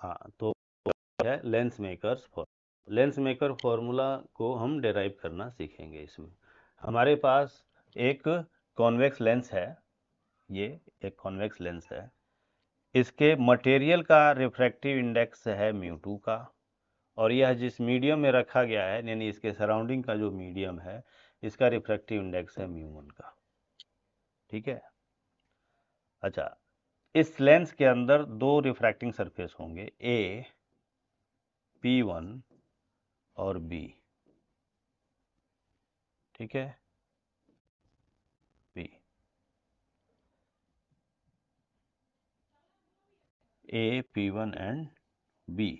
हाँ, तो है lens makers formula. Lens maker formula को हम डिराइव करना सीखेंगे। इसमें हमारे पास एक कॉन्वेक्स लेंस है, ये एक कॉन्वेक्स लेंस है। इसके मटेरियल का रिफ्रैक्टिव इंडेक्स है μ2 का, और यह जिस मीडियम में रखा गया है, यानी इसके सराउंडिंग का जो मीडियम है, इसका रिफ्रैक्टिव इंडेक्स है μ1 का। ठीक है। अच्छा, इस लेंस के अंदर दो रिफ्रैक्टिंग सरफेस होंगे, ए P1 और B। ठीक है, B, A P1 and B।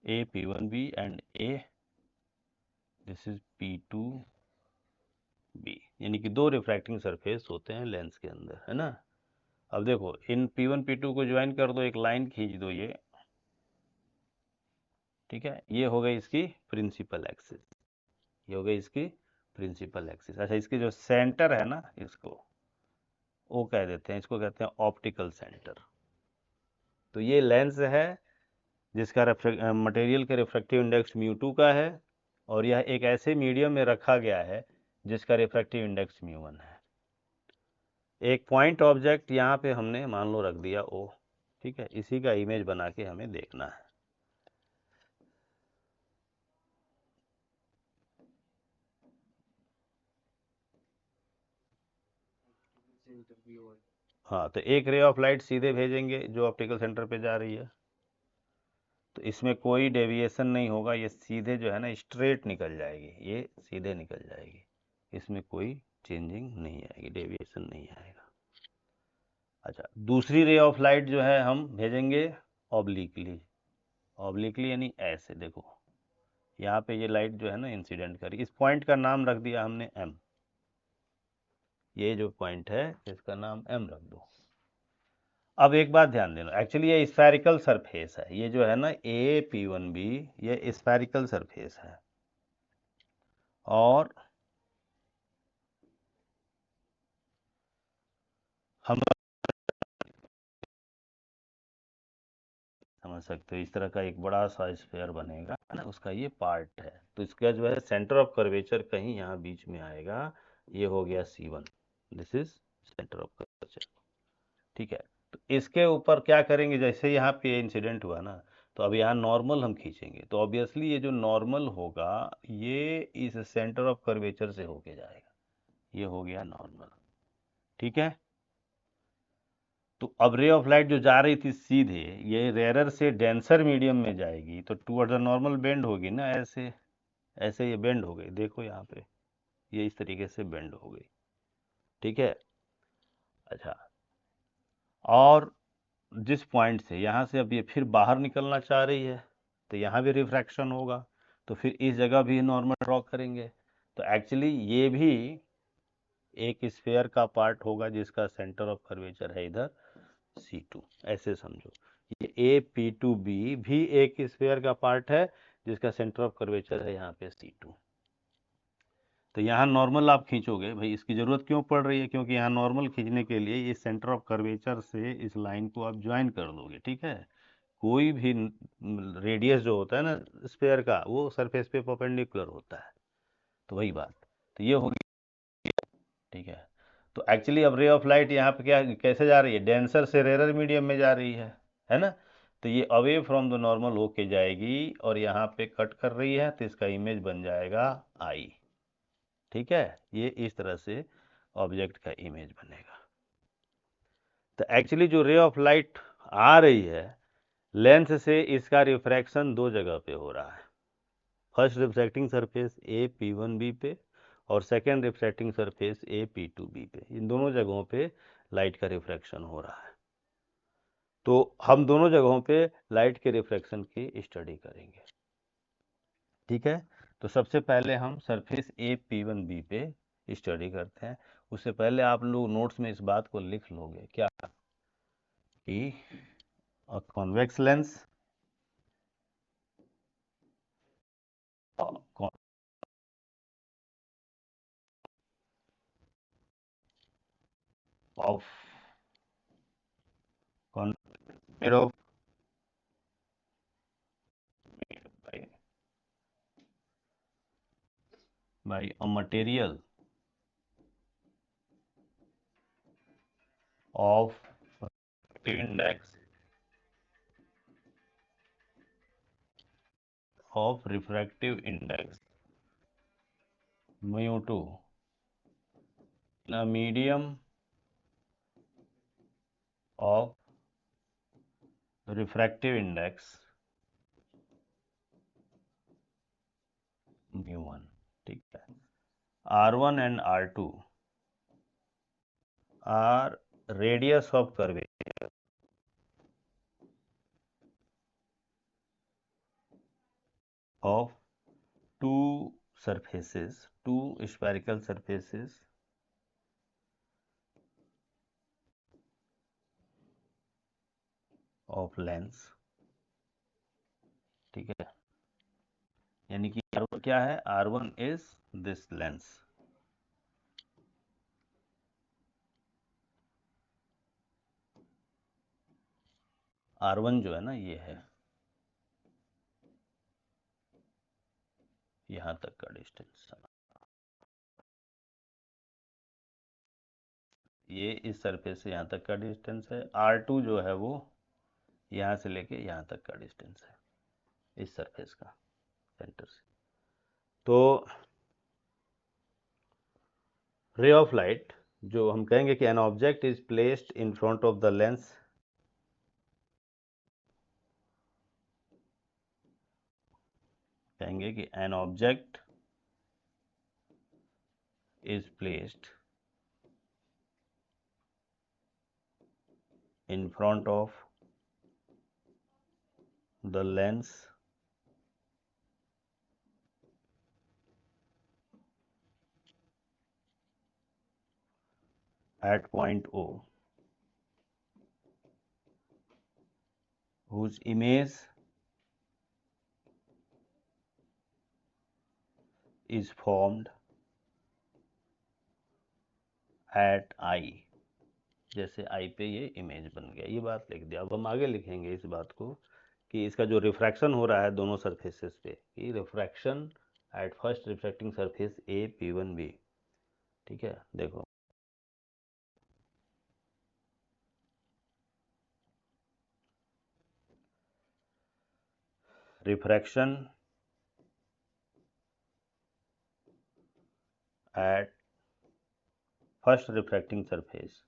A P1B and A, this is P2B। यानी कि दो रिफ्रैक्टिंग सरफेस होते हैं लेंस के अंदर, है ना। अब देखो, इन P1 P2 को ज्वाइन कर दो, एक लाइन खींच दो ये। ठीक है, ये हो गई इसकी प्रिंसिपल एक्सिस, ये हो गई इसकी प्रिंसिपल एक्सिस। अच्छा, इसकी जो सेंटर है ना, इसको वो कह देते हैं, इसको कहते हैं ऑप्टिकल सेंटर। तो ये लेंस है जिसका मटेरियल का रिफ्रैक्टिव इंडेक्स μ2 का है, और यह एक ऐसे मीडियम में रखा गया है जिसका रिफ्रैक्टिव इंडेक्स μ1 है। एक पॉइंट ऑब्जेक्ट यहाँ पे हमने मान लो रख दिया O। ठीक है, इसी का इमेज बना के हमें देखना है। हाँ, तो एक रे ऑफ लाइट सीधे भेजेंगे जो ऑप्टिकल सेंटर पे जा रही है, तो इसमें कोई डेविएशन नहीं होगा, ये सीधे जो है ना स्ट्रेट निकल जाएगी, ये सीधे निकल जाएगी, इसमें कोई चेंजिंग नहीं आएगी, डेविएशन नहीं आएगा। अच्छा, दूसरी रे ऑफ लाइट जो है हम भेजेंगे ऑब्लिकली। ऑब्लिकली यानी ऐसे, देखो यहाँ पे ये लाइट जो है ना इंसिडेंट करी, इस पॉइंट का नाम रख दिया हमने M। ये जो पॉइंट है इसका नाम M रख दो। अब एक बात ध्यान देना, एक्चुअली ये स्फेरिकल सरफेस है, ये जो है ना AP1B, ये स्फेरिकल सरफेस है, और हम समझ सकते हो इस तरह का एक बड़ा सा स्फेयर बनेगा ना, उसका ये पार्ट है। तो इसका जो है सेंटर ऑफ कर्वेचर कहीं यहाँ बीच में आएगा, ये हो गया C1, this is centre of curvature. ठीक है, तो इसके ऊपर क्या करेंगे, जैसे यहाँ पे इंसिडेंट हुआ ना, तो अब यहाँ नॉर्मल हम खींचेंगे, तो ऑब्वियसली ये जो नॉर्मल होगा ये इस सेंटर ऑफ कर्वेचर से होके जाएगा, ये हो गया नॉर्मल। ठीक है, तो अब रे ऑफ लाइट जो जा रही थी सीधे, ये रेयरर से डेंसर मीडियम में जाएगी, तो टूवर्ड्स द नॉर्मल बेंड होगी ना, ऐसे ऐसे ये बेंड हो गई, देखो यहाँ पे ये इस तरीके से बेंड हो गई। ठीक है। अच्छा, और जिस पॉइंट से यहाँ से अब ये फिर बाहर निकलना चाह रही है, तो यहाँ भी रिफ्रैक्शन होगा, तो फिर इस जगह भी नॉर्मल ड्रॉ करेंगे। तो एक्चुअली ये भी एक स्फेयर का पार्ट होगा जिसका सेंटर ऑफ कर्वेचर है इधर C2, ऐसे समझो। ये AP2B भी एक स्फेयर का पार्ट है जिसका सेंटर ऑफ कर्वेचर है यहाँ पे C2। तो यहाँ नॉर्मल आप खींचोगे, भाई इसकी ज़रूरत क्यों पड़ रही है, क्योंकि यहाँ नॉर्मल खींचने के लिए इस सेंटर ऑफ कर्वेचर से इस लाइन को आप ज्वाइन कर दोगे। ठीक है, कोई भी रेडियस जो होता है ना स्फेयर का, वो सरफेस पे परपेंडिकुलर होता है, तो वही बात। तो ये हो गया। ठीक है, तो एक्चुअली अब रे ऑफ लाइट यहाँ पे क्या कैसे जा रही है, डेंसर से रेरर मीडियम में जा रही है ना। तो ये अवे फ्रॉम द नॉर्मल होके जाएगी और यहाँ पे कट कर रही है, तो इसका इमेज बन जाएगा I। ठीक है, ये इस तरह से ऑब्जेक्ट का इमेज बनेगा। तो एक्चुअली जो रे ऑफ लाइट आ रही है लेंस से, इसका रिफ्रैक्शन दो जगह पे हो रहा है। फर्स्ट रिफ्रैक्टिंग सरफेस AP1B पे, और सेकेंड रिफ्रैक्टिंग सरफेस AP2B पे। इन दोनों जगहों पे लाइट का रिफ्रैक्शन हो रहा है। तो हम दोनों जगहों पे लाइट के रिफ्रैक्शन की स्टडी करेंगे। ठीक है, तो सबसे पहले हम सरफेस AP1B पे स्टडी करते हैं। उससे पहले आप लोग नोट्स में इस बात को लिख लोगे क्या, कि convex lens of made of by a material of index of refractive index mu2 in a medium of refractive index mu1, ठीक है। R1 and R2 are radius of curvature of two surfaces, two spherical surfaces of length, ठीक है। यानी कि R1 क्या है, R1 is this length, R1 जो है ना ये है यहां तक का डिस्टेंस, ये इस सरफेस से यहाँ तक का डिस्टेंस है। R2 जो है वो यहाँ से लेके यहाँ तक का डिस्टेंस है इस सरफेस का सेंटर से। तो रे ऑफ लाइट जो हम कहेंगे कि an object is placed in front of the lens, कहेंगे कि an object is placed in front of the lens at point O, whose image is formed at I, जैसे I पे ये इमेज बन गया, ये बात लिख दिया। अब हम आगे लिखेंगे इस बात को कि इसका जो रिफ्रैक्शन हो रहा है दोनों सरफेसेस पे, कि refraction at first refracting surface A P1B, ठीक है। देखो refraction at first refracting surface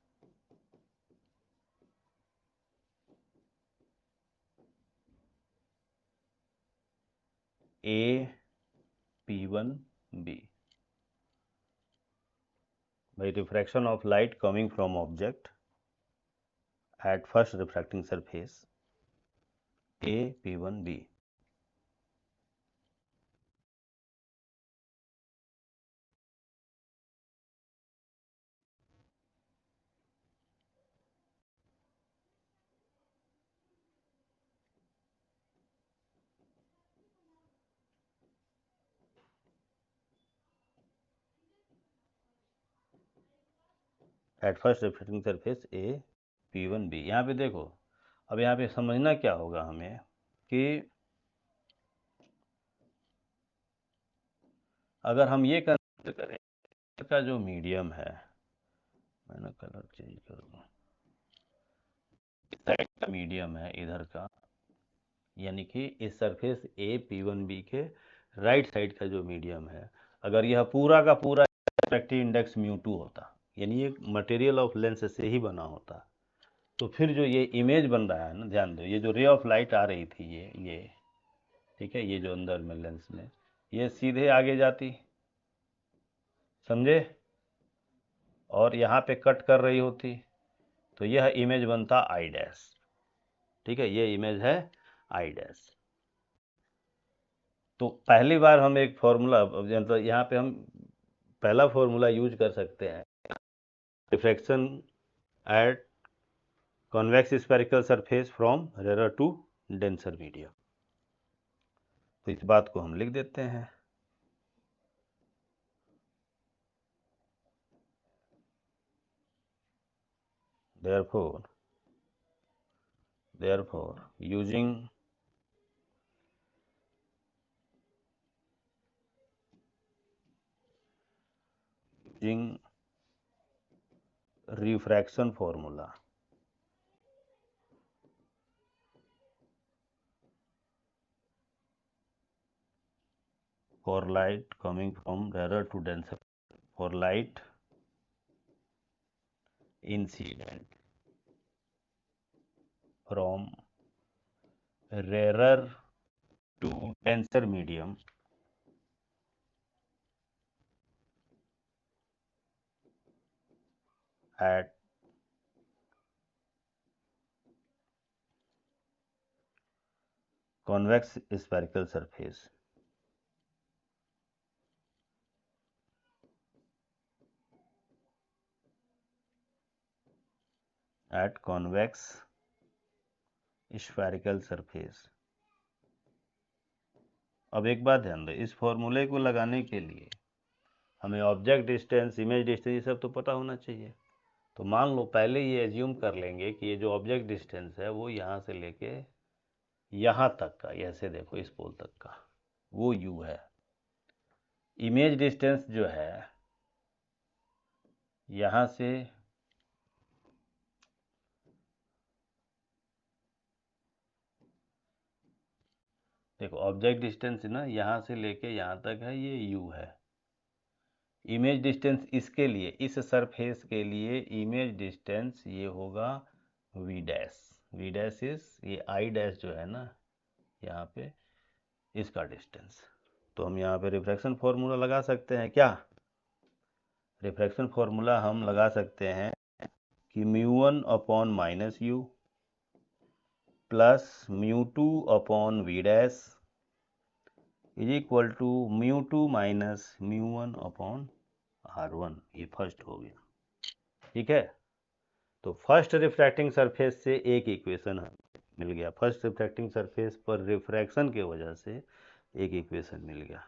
A P1B by refraction of light coming from object at first refracting surface A P1B. At first refracting surface A P1B। यहाँ पे देखो, अब यहाँ पे समझना क्या होगा हमें कि अगर हम ये कंसीडर करें का जो मीडियम है, मैंने कलर चेंज कर दूँ, इस साइड का मीडियम है इधर का, यानी कि इस सरफेस ए P1B के राइट साइड का जो मीडियम है, अगर यह पूरा का पूरा रिफ्रैक्टिव इंडेक्स mu2 होता, यानी ये मटेरियल ऑफ लेंस से ही बना होता, तो फिर जो ये इमेज बन रहा है ना, ध्यान दो, ये जो रे ऑफ लाइट आ रही थी ये ठीक है, ये जो अंदर में लेंस में, ये सीधे आगे जाती, समझे, और यहाँ पे कट कर रही होती, तो यह इमेज बनता आई डैश, ठीक है, ये इमेज है आई डैश। तो पहली बार हम एक फॉर्मूला, मतलब यहाँ पे हम पहला फॉर्मूला यूज कर सकते हैं, refraction at convex spherical surface from rarer to denser medium. तो इस बात को हम लिख देते हैं, therefore using refraction formula for light coming from rarer to denser, for light incident from rarer to denser medium at convex spherical surface. At convex spherical surface. अब एक बात ध्यान दो, इस फॉर्मूले को लगाने के लिए हमें ऑब्जेक्ट डिस्टेंस, इमेज डिस्टेंस, ये सब तो पता होना चाहिए। तो मान लो पहले ये एज्यूम कर लेंगे कि ये जो ऑब्जेक्ट डिस्टेंस है वो यहाँ से लेके यहाँ तक का, ऐसे देखो इस पोल तक का, वो u है। इमेज डिस्टेंस जो है यहाँ से देखो, ऑब्जेक्ट डिस्टेंस ना यहाँ से लेके यहाँ तक है, ये u है। इमेज डिस्टेंस इसके लिए, इस सरफेस के लिए इमेज डिस्टेंस ये होगा v dash. v dash is ये i डैश जो है ना यहाँ पे, इसका डिस्टेंस। तो हम यहाँ पे रिफ्रैक्शन फॉर्मूला लगा सकते हैं क्या? रिफ्रैक्शन फॉर्मूला हम लगा सकते हैं कि μ1 upon minus u plus μ2 upon v dash is equal to μ2 minus μ1 upon r1। ये फर्स्ट हो गया, ठीक है। तो फर्स्ट रिफ्रैक्टिंग सरफेस से एक इक्वेशन मिल गया, फर्स्ट रिफ्रैक्टिंग सरफेस पर रिफ्रैक्शन के वजह से एक इक्वेशन मिल गया।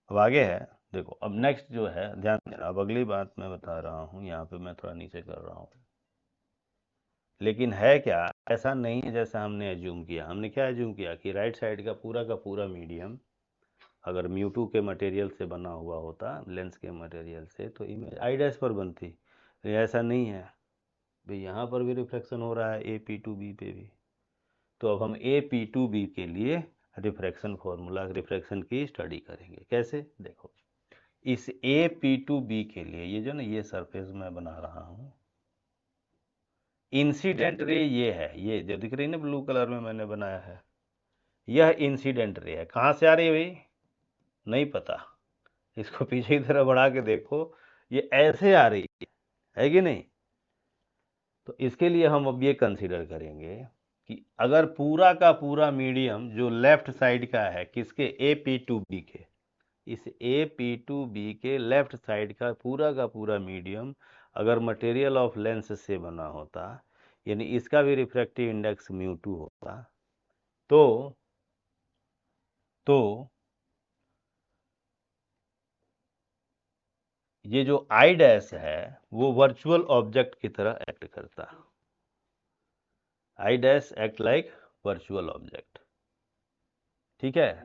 अब आगे है, देखो अब नेक्स्ट जो है, ध्यान देना, अब अगली बात मैं बता रहा हूँ, यहाँ पे मैं थोड़ा नीचे कर रहा हूँ। लेकिन है क्या, ऐसा नहीं है जैसा हमने एज्यूम किया। हमने क्या एज्यूम किया कि राइट साइड का पूरा मीडियम अगर μ2 के मटेरियल से बना हुआ होता, लेंस के मटेरियल से, तो इमेज आई डैश पर बनती। लेकिन ऐसा नहीं है भाई, यहाँ पर भी रिफ्रैक्शन हो रहा है AP2B पे भी। तो अब हम AP2B के लिए रिफ्रैक्शन फॉर्मूला, रिफ्रैक्शन की स्टडी करेंगे। कैसे? देखो, इस AP2B के लिए ये जो ना ये सरफेस मैं बना रहा हूँ, इंसिडेंट रे ये है, ये जो दिख रही है ना ब्लू कलर में मैंने बनाया है, यह इंसिडेंट रे है। कहाँ से आ रही है भाई? नहीं पता। इसको पीछे की तरफ बढ़ा के देखो, ये ऐसे आ रही है कि नहीं? तो इसके लिए हम अब ये कंसीडर करेंगे कि अगर पूरा का पूरा मीडियम जो लेफ्ट साइड का है, किसके? AP2B के, इस AP2B के लेफ्ट साइड का पूरा मीडियम अगर मटेरियल ऑफ लेंस से बना होता, यानी इसका भी रिफ्रैक्टिव इंडेक्स μ2 होता, तो ये जो आई डैश है वो वर्चुअल ऑब्जेक्ट की तरह एक्ट करता। आई dash act like virtual object, ठीक है।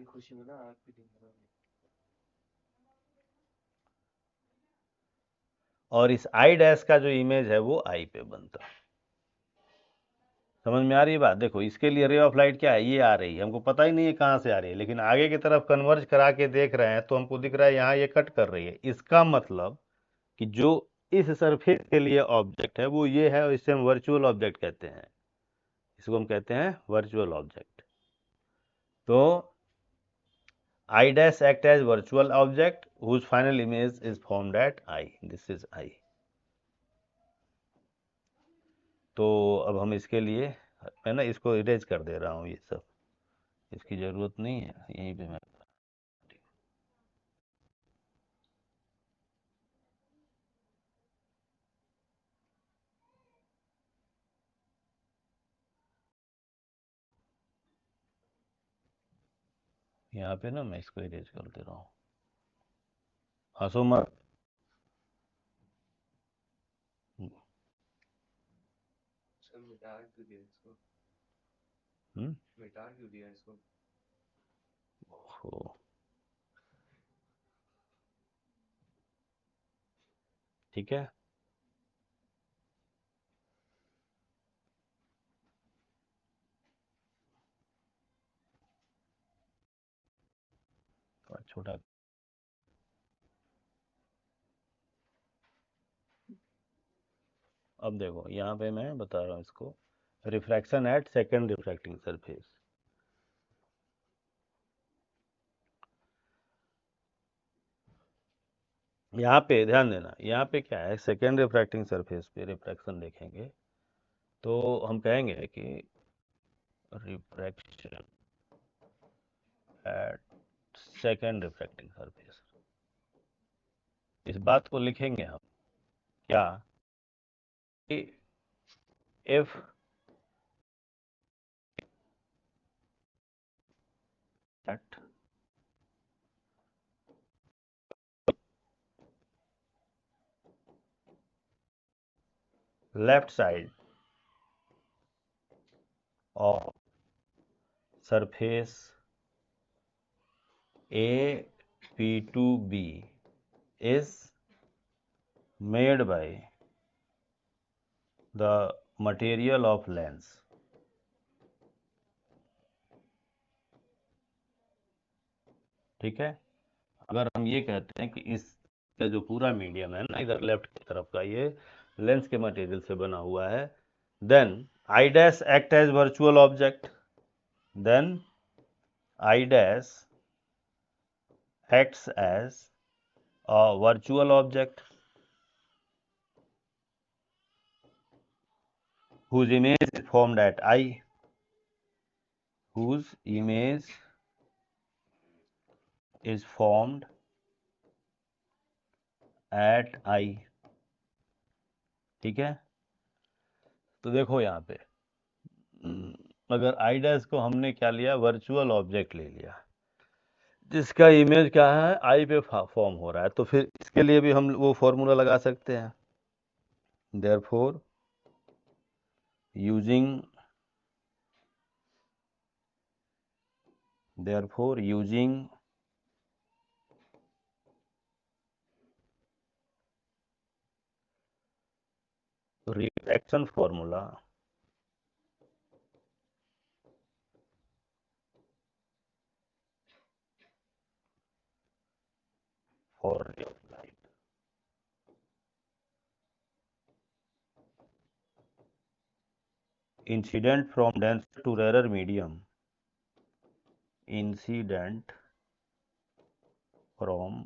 और इस आई डैश का जो इमेज है वो आई पे बनता। समझ में आ रही है बात? देखो, इसके लिए रे ऑफ लाइट क्या है, ये आ रही है, हमको पता ही नहीं है कहाँ से आ रही है, लेकिन आगे की तरफ कन्वर्ज करा के देख रहे हैं तो हमको दिख रहा है यहाँ ये कट कर रही है। इसका मतलब कि जो इस सरफेस के लिए ऑब्जेक्ट है वो ये है, और इसे हम वर्चुअल ऑब्जेक्ट कहते हैं। इसको हम कहते हैं वर्चुअल ऑब्जेक्ट। तो I dash act as virtual object whose final image is formed at I. This is I. तो अब हम इसके लिए, मैं ना इसको इरेज कर दे रहा हूँ ये सब, इसकी ज़रूरत नहीं है, यहीं पे मैं यहाँ पे ना मैं इसको इरेज कर दे रहा हूँ। हंसो मत। मिटा क्यों दिया इसको? हो ठीक है। छोटा अब देखो यहाँ पे मैं बता रहा हूँ इसको, refraction at second refracting surface. यहाँ पे ध्यान देना, यहाँ पे क्या है, सेकेंड रिफ्रैक्टिंग सरफेस पे रिफ्रैक्शन देखेंगे तो हम कहेंगे कि refraction at second refracting surface. इस बात को लिखेंगे हम क्या, if at left side of surface A P2B is made by the material of lens। ठीक है, अगर हम ये कहते हैं कि इसका जो पूरा मीडियम है ना इधर लेफ्ट की तरफ का, ये लेंस के मटेरियल से बना हुआ है, then I dash act as virtual object, then I dash acts as a virtual object whose image is formed at I, whose image is formed at I। ठीक है, तो देखो यहाँ पे अगर आई डैश को हमने क्या लिया, वर्चुअल ऑब्जेक्ट ले लिया जिसका इमेज क्या है, आई पे फॉर्म हो रहा है, तो फिर इसके लिए भी हम वो फॉर्मूला लगा सकते हैं, therefore using refraction formula for ray of light, incident from denser to rarer medium, incident from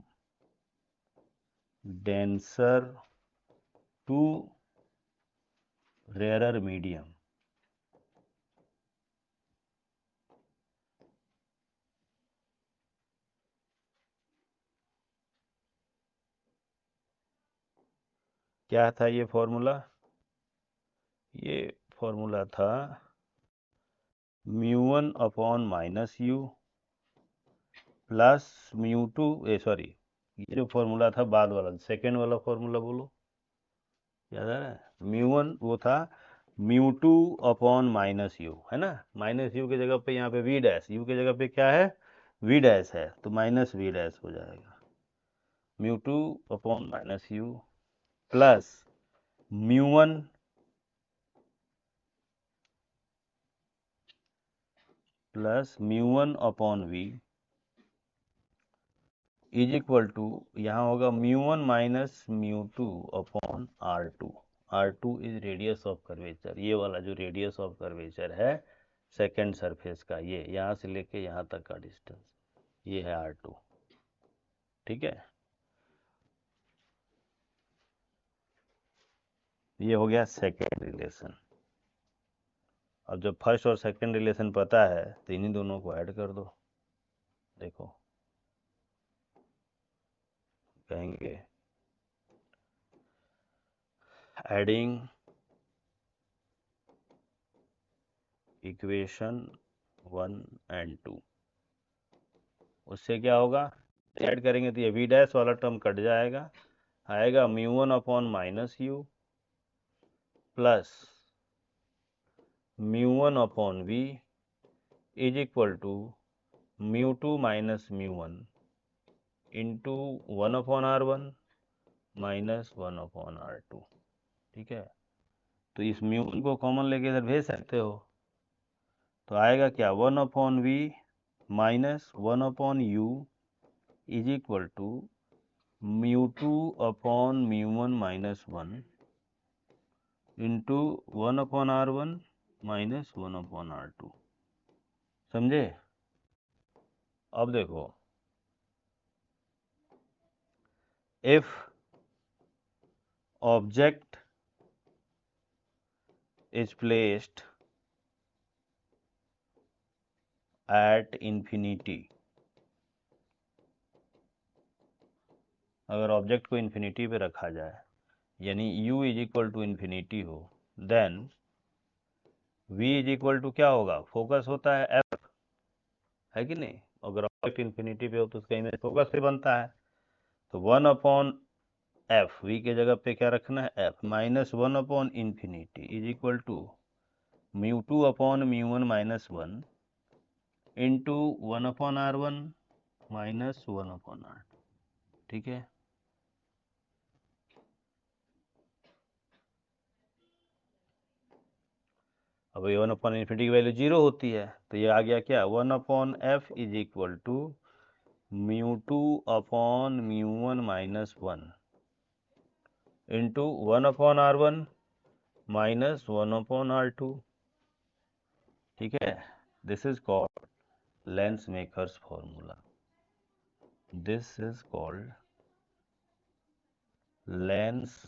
denser to rarer medium. क्या था ये फॉर्मूला? ये फॉर्मूला था μ1 upon minus u plus μ2, sorry ये जो फॉर्मूला था बाद वाला, सेकेंड वाला फॉर्मूला बोलो, याद आ रहा है? μ1 वो था μ2 अपॉन माइनस यू, है ना, माइनस यू की जगह पे यहाँ पे वी डैश, यू की जगह पे क्या है, वी डैश है, तो माइनस वी डैश हो जाएगा, μ2 upon minus u plus μ1 upon v is equal to, यहाँ होगा μ1 minus μ2 upon R2। R2 is radius of curvature, ये वाला जो रेडियस ऑफ कर्वेचर है सेकेंड सरफेस का, ये यहाँ से लेके यहाँ तक का डिस्टेंस, ये है R2। ठीक है, ये हो गया सेकेंड रिलेशन। अब जब फर्स्ट और सेकंड रिलेशन पता है तो इन्हीं दोनों को ऐड कर दो। देखो कहेंगे एडिंग इक्वेशन 1 एंड 2, उससे क्या होगा, ऐड करेंगे तो ये वी डैश वाला टर्म कट जाएगा, आएगा μ1 upon minus u plus μ1 upon v is equal to μ2 minus μ1 into 1 upon R1 minus 1 upon R2। ठीक है, तो इस μ1 को कॉमन लेके इधर भेज सकते हो, तो आएगा क्या 1 upon v minus 1 upon u is equal to μ2 upon μ1 minus 1 into 1 upon R1 minus 1 upon R2। समझे? अब देखो, if object is placed at infinity, अगर ऑब्जेक्ट को इंफिनिटी पे रखा जाए यानी u is equal to infinity हो, then v is equal to क्या होगा, फोकस होता है f, है कि नहीं? अगर ऑब्जेक्ट इन्फिनिटी पे हो तो उसका इमेज फोकस पे बनता है, तो 1 अपॉन एफ, वी के जगह पे क्या रखना है f, minus 1 upon infinity is equal to μ2 upon μ1 minus 1 into 1 upon R1 minus 1 upon R2। ठीक है, अब ये 1 अपॉन इन्फिनिटी की वैल्यू 0 होती है, तो ये आ गया क्या 1 upon F is equal to μ2 upon μ1 minus 1 into 1 upon R1 minus 1 upon R2। ठीक है, this is called lens makers formula, this is called lens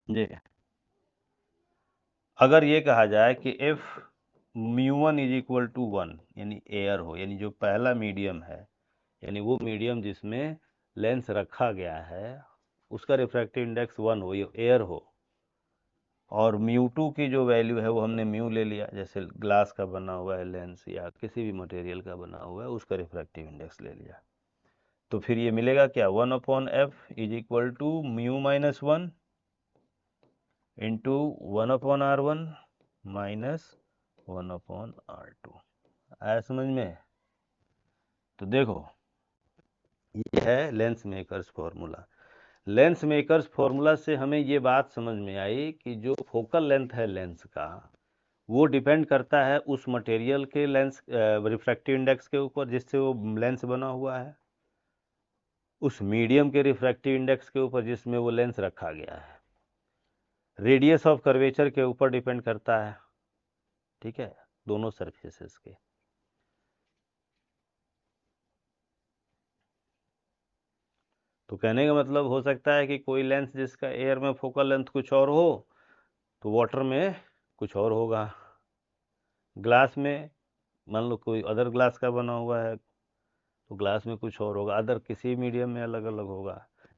जी। अगर ये कहा जाए कि इफ μ1 इज इक्वल टू 1 यानी एयर हो, यानी जो पहला मीडियम है, यानी वो मीडियम जिसमें लेंस रखा गया है उसका रिफ्रैक्टिव इंडेक्स 1 हो, ये एयर हो, और μ2 की जो वैल्यू है वो हमने म्यू ले लिया, जैसे ग्लास का बना हुआ है लेंस या किसी भी मटेरियल का बना हुआ है उसका रिफ्रैक्टिव इंडेक्स ले लिया, तो फिर ये मिलेगा क्या 1 upon F is equal to mu minus 1 into 1 upon R1 minus 1 upon R2। आया समझ में? तो देखो ये है lens makers formula. Lens makers formula से हमें ये बात समझ में आई कि जो फोकल लेंथ है लेंस का वो डिपेंड करता है उस मटेरियल के लेंस रिफ्रैक्टिव इंडेक्स के ऊपर जिससे वो लेंस बना हुआ है, उस मीडियम के रिफ्रैक्टिव इंडेक्स के ऊपर जिसमें वो लेंस रखा गया है, रेडियस ऑफ कर्वेचर के ऊपर डिपेंड करता है। ठीक है, दोनों सरफेसेस के। तो कहने का मतलब हो सकता है कि कोई लेंस जिसका एयर में फोकल लेंथ कुछ और हो तो वाटर में कुछ और होगा, ग्लास में मान लो कोई अदर ग्लास का बना हुआ है तो ग्लास में कुछ और होगा, अदर किसी मीडियम में अलग अलग होगा,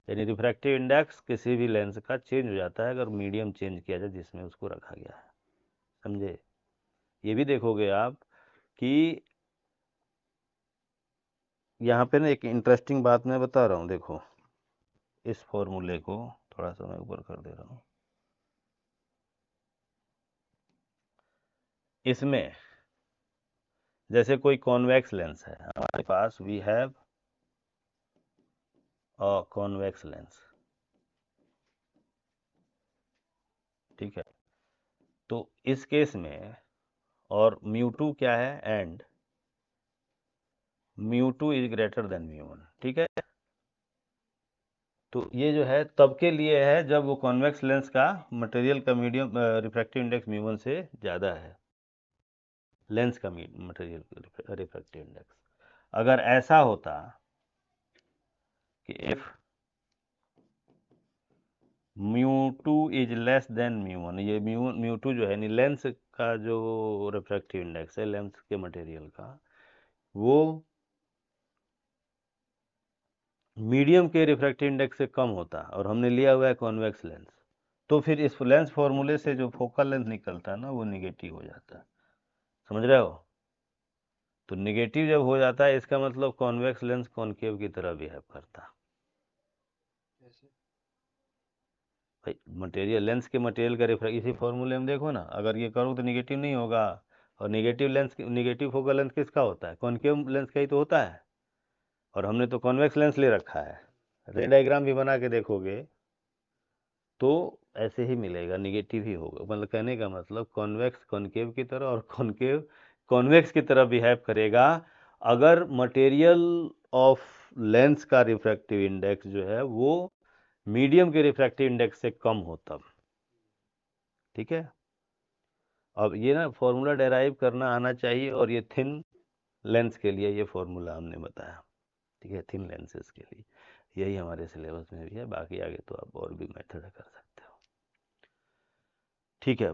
यानी रिफ्रैक्टिव इंडेक्स किसी भी लेंस का चेंज हो जाता है अगर मीडियम चेंज किया जाए जिसमें उसको रखा गया है। समझे? ये भी देखोगे आप कि यहाँ पे ना एक इंटरेस्टिंग बात मैं बता रहा हूँ, देखो इस फॉर्मूले को थोड़ा सा मैं ऊपर कर दे रहा हूँ, इसमें जैसे कोई कॉन्वेक्स लेंस है हमारे पास, we have a convex lens. ठीक है, तो इस केस में और μ2 क्या है एंड μ2 इज ग्रेटर देन μ1। ठीक है, तो ये जो है तब के लिए है जब वो कॉन्वेक्स लेंस का मटेरियल का मीडियम रिफ्रैक्टिव इंडेक्स μ1 से ज़्यादा है, लेंस का मटेरियल रिफ्रैक्टिव इंडेक्स। अगर ऐसा होता कि इफ μ2 इज लेस देन μ1। ये μ2 जो है नहीं, लेंस का जो रिफ्रैक्टिव इंडेक्स है लेंस के मटेरियल का, वो मीडियम के रिफ्रैक्टिव इंडेक्स से कम होता है, और हमने लिया हुआ है कॉन्वेक्स लेंस। तो फिर इस लेंस फॉर्मूले से जो फोकल लेंथ निकलता है ना, वो निगेटिव हो जाता है। समझ रहे हो? तो निगेटिव जब हो जाता है, इसका मतलब कॉन्वेक्स लेंस कॉनकेव की तरह बिहेव करता है। भाई मटेरियल, लेंस के मटेरियल का रिफ्रैक्ट इसी फॉर्मूले में देखो ना, अगर ये करो तो निगेटिव नहीं होगा। और negative lens, negative focal length किसका होता है? कॉनकेव लेंस का ही तो होता है। और हमने तो कॉन्वेक्स लेंस ले रखा है। रे डायग्राम भी बना के देखोगे तो ऐसे ही मिलेगा, निगेटिव ही होगा। मतलब कहने का मतलब कॉन्वेक्स कॉनकेव की तरह, और कॉनकेव कॉन्वेक्स की तरह बिहेव करेगा अगर मटेरियल ऑफ लेंस का रिफ्रैक्टिव इंडेक्स जो है वो मीडियम के रिफ्रैक्टिव इंडेक्स से कम हो तब। ठीक है? अब ये ना फॉर्मूला डेराइव करना आना चाहिए, और ये थिन लेंस के लिए ये फॉर्मूला हमने बताया। ठीक है? थिन लेंसेज के लिए यही हमारे सिलेबस में भी है। बाकी आगे तो आप और भी मेथड कर सकते हो। ठीक है।